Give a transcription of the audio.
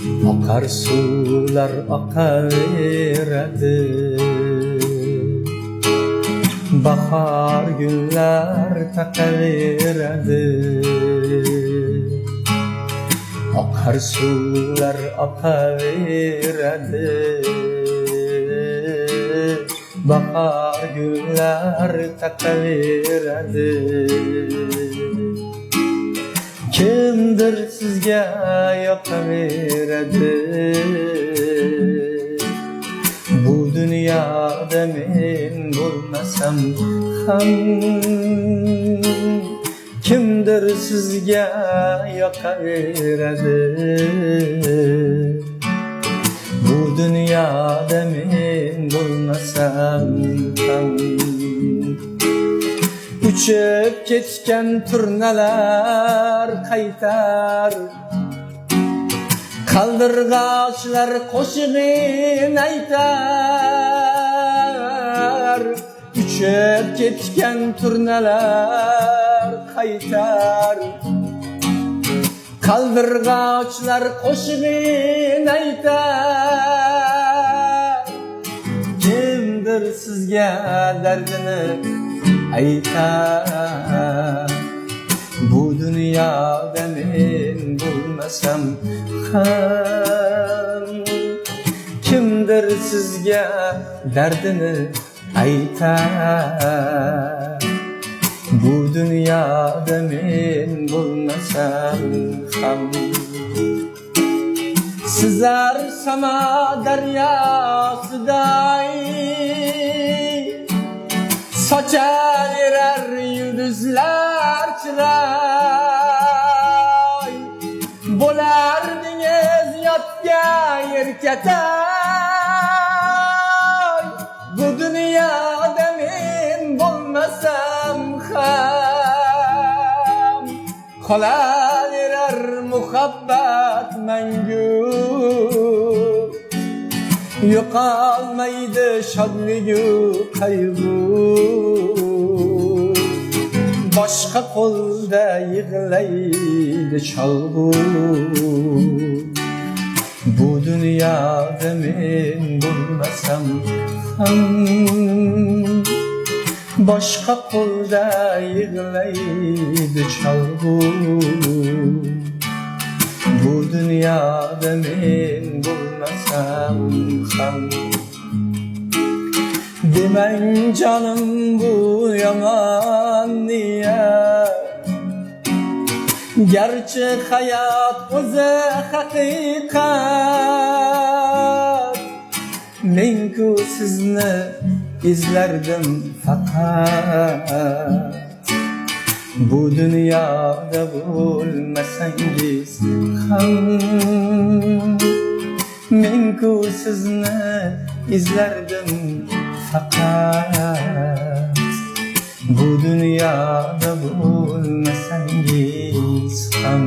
Akar sular akaveradi, bahar günler takaveradi. Akar sular akaveradi, bahar günler takaveradi. Kimdir sizga yoqaveradi, bu dunyoda men bo'lmasam ham. Kimdir sizga yoqaveradi, bu dunyoda men bo'lmasam ham. Uchib ketgan turnalar qaytar, qaldirg'ochlar qo'shig'in aytar. Uchib ketgan turnalar qaytar, qaldirg'ochlar qo'shig'in aytar. Kimdir sizga dardini aytar, bu dunyoda men bo'lmasam ham. Kimdir sizga dardini aytar, bu dunyoda men bo'lmasam ham. Sizlar sama daryosiday sochaverar yulduzlar chiroy. Bo'lardingiz yotga erkatay, bu dunyoda men bo'lmasam ham. Qolaverar muhabbat mangu, yo'qolmaydi shodligu qayg'u. Boshqa qo'lda yig'laydi cholg'u, bu dunyoda men bo'lmasam ham. Boshqa qo'lda yig'laydi cholg'u, bu dunyoda men bo'lmasam ham. Demang canım bu yomon niyat, gerçi hayat o'zi haqiqat. Men-ku sizni izlardim faqat, bu dunyoda bo'lmasangiz ham. Men-ku sizni izlardim faqat, bu dunyoda bo'lmasangiz ham.